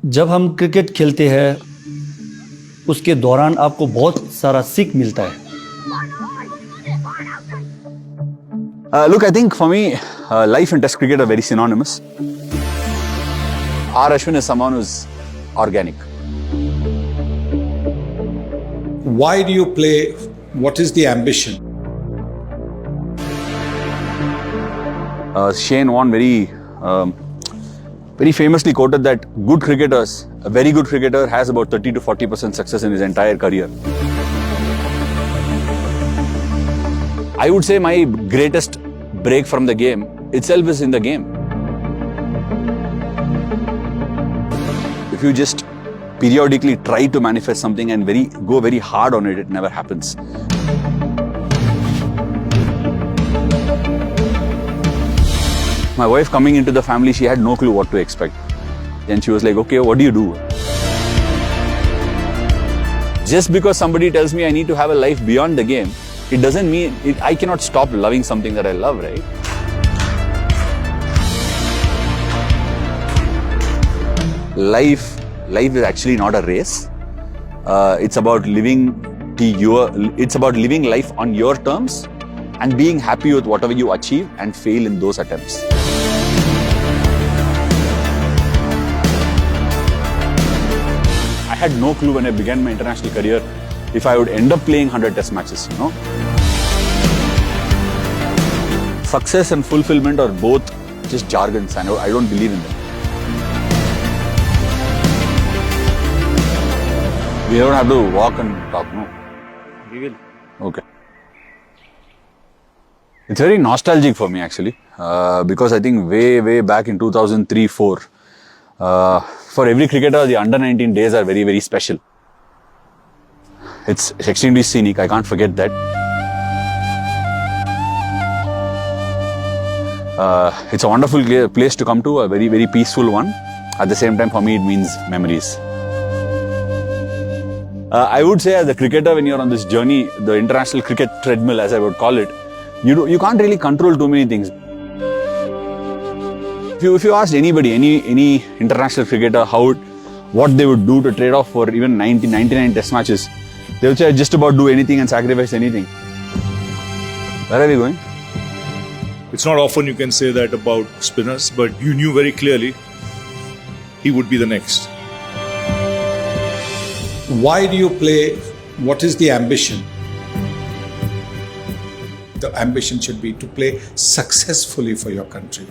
जब हम क्रिकेट खेलते हैं उसके दौरान आपको बहुत सारा सीख मिलता है। Look, I think for me, life and Test cricket are very synonymous. R. Ashwin is someone who's organic. Why do you play? What is the ambition? Shane Warne very famously quoted that good cricketers, a very good cricketer has about 30 to 40% success in his entire career. I would say my greatest break from the game itself is in the game. If you just periodically try to manifest something and go very hard on it, it never happens. My wife coming into the family, she had no clue what to expect. Then she was like, okay, what do you do? Just because somebody tells me I need to have a life beyond the game, it doesn't mean I cannot stop loving something that I love, right? Life is actually not a race. It's about living life on your terms and being happy with whatever you achieve and fail in those attempts. I had no clue when I began my international career if I would end up playing 100 test matches, you know. Success and fulfillment are both just jargons and I don't believe in them. We don't have to walk and talk, no? We will. Okay. It's very nostalgic for me actually, because I think way back in 2003-04, for every cricketer, the under-19 days are very, very special. It's extremely scenic, I can't forget that. It's a wonderful place to come to, a very, very peaceful one. At the same time, for me, it means memories. I would say as a cricketer, when you're on this journey, the international cricket treadmill, as I would call it, you can't really control too many things. If you asked anybody, any international cricketer, what they would do to trade off for even 99 test matches, they would say just about do anything and sacrifice anything. Where are we going? It's not often you can say that about spinners, but you knew very clearly he would be the next. Why do you play? What is the ambition? The ambition should be to play successfully for your country.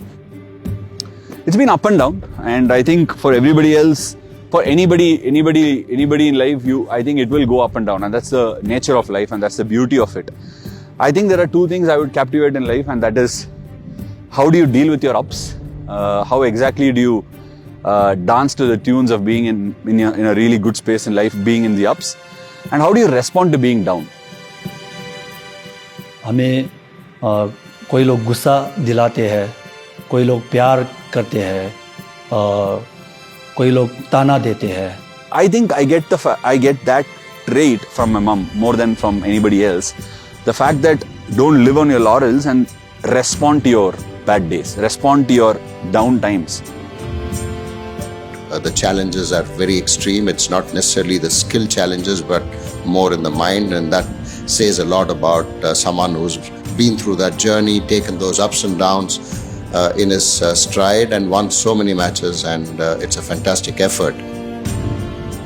It's been up and down, and I think for everybody else, for anybody in life, I think it will go up and down, and that's the nature of life, and that's the beauty of it. I think there are two things I would captivate in life, and that is how do you deal with your ups? How exactly do you dance to the tunes of being in a really good space in life, being in the ups, and how do you respond to being down? हमें कोई लोग गुस्सा दिलाते हैं, कोई लोग प्यार करते हैं, कोई लोग ताना देते हैं. I think I get that trait from my mom more than from anybody else. The fact that don't live on your laurels and respond to your bad days, respond to your down times. The challenges are very extreme. It's not necessarily the skill challenges, but more in the mind, and that says a lot about someone who's been through that journey, taken those ups and downs in his stride, and won so many matches, and it's a fantastic effort.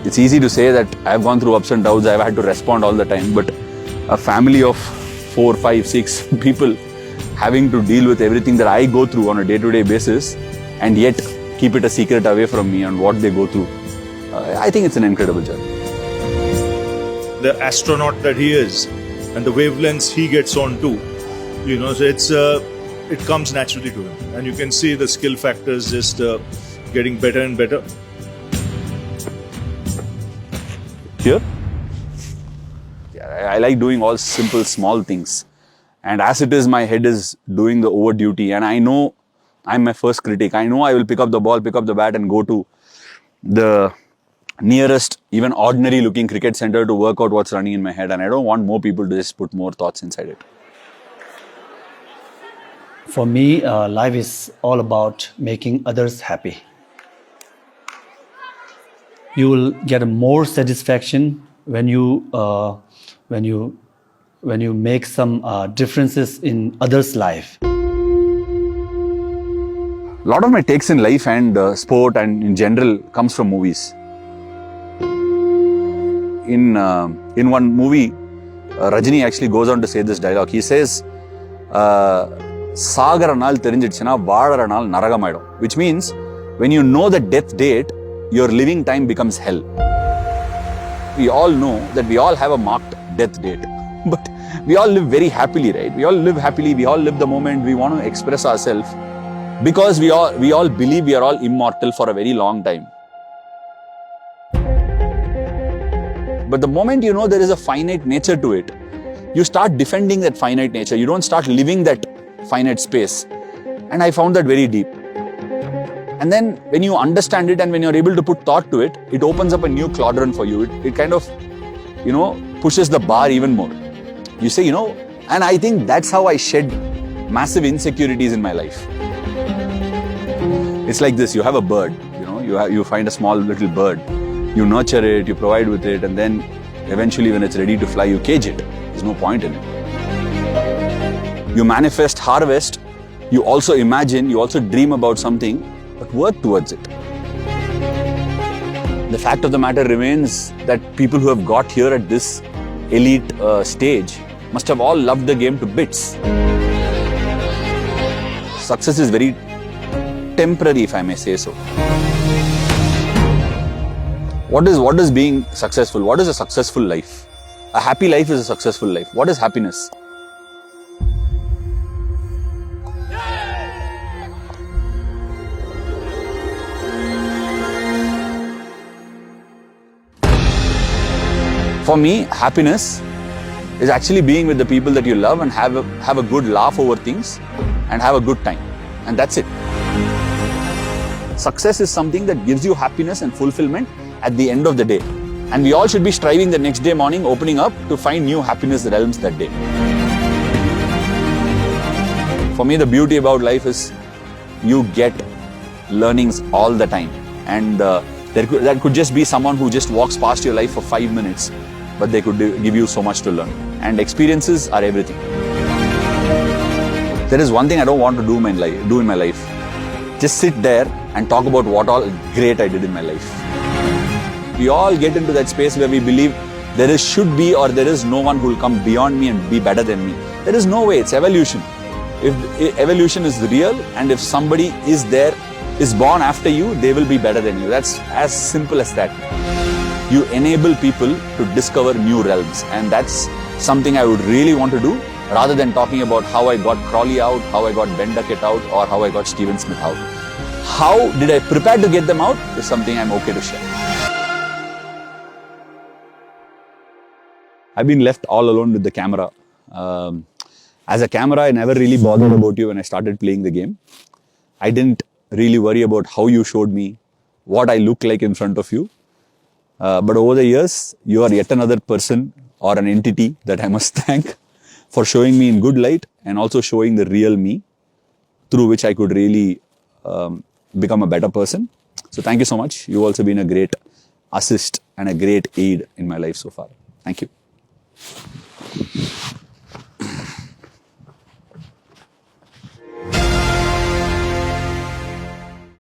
It's easy to say that I've gone through ups and downs, I've had to respond all the time, but a family of 4, 5, 6 people having to deal with everything that I go through on a day-to-day basis, and yet keep it a secret away from me and what they go through. I think it's an incredible journey. The astronaut that he is and the wavelengths he gets on to, so it comes naturally to him. And you can see the skill factors just getting better and better. Here? Yeah, I like doing all simple, small things. And as it is, my head is doing the over duty. And I know I'm my first critic. I know I will pick up the ball, pick up the bat and go to the nearest, even ordinary looking cricket center to work out what's running in my head. And I don't want more people to just put more thoughts inside it. For me, life is all about making others happy. you will get more satisfaction when you make some differences in others' life. A lot of my takes in life and sport and in general comes from movies. In one movie, Rajini actually goes on to say this dialogue. He says, "Sagara naal therinjiduchina vaazhara naal naragamaidum," which means when you know the death date, your living time becomes hell. We all know that we all have a marked death date, but we all live very happily, right? We all live happily. We all live the moment. We want to express ourselves because we all believe we are all immortal for a very long time. But the moment you know there is a finite nature to it, you start defending that finite nature. You don't start living that finite space. And I found that very deep. And then when you understand it and when you're able to put thought to it, it opens up a new quadrant for you. It kind of, pushes the bar even more. You say, and I think that's how I shed massive insecurities in my life. It's like this, you have a bird, you find a small little bird. You nurture it, you provide with it, and then eventually when it's ready to fly, you cage it. There's no point in it. You manifest harvest, you also imagine, you also dream about something, but work towards it. The fact of the matter remains that people who have got here at this elite stage must have all loved the game to bits. Success is very temporary, if I may say so. What is being successful? What is a successful life? A happy life is a successful life. What is happiness? For me, happiness is actually being with the people that you love and have a good laugh over things and have a good time. And that's it. Success is something that gives you happiness and fulfillment at the end of the day. And we all should be striving the next day morning, opening up to find new happiness realms that day. For me, the beauty about life is you get learnings all the time. And that could just be someone who just walks past your life for 5 minutes, but they could give you so much to learn. And experiences are everything. There is one thing I don't want to do in my life. Just sit there and talk about what all great I did in my life. We all get into that space where we believe there should be or there is no one who will come beyond me and be better than me. There is no way. It's evolution. If evolution is real and if somebody is born after you, they will be better than you. That's as simple as that. You enable people to discover new realms, and that's something I would really want to do rather than talking about how I got Crawley out, how I got Ben Duckett out, or how I got Steven Smith out. How did I prepare to get them out is something I'm okay to share. I've been left all alone with the camera. As a camera, I never really bothered about you when I started playing the game. I didn't really worry about how you showed me, what I look like in front of you. But over the years, you are yet another person or an entity that I must thank for showing me in good light and also showing the real me through which I could really become a better person. So thank you so much. You've also been a great assist and a great aid in my life so far. Thank you.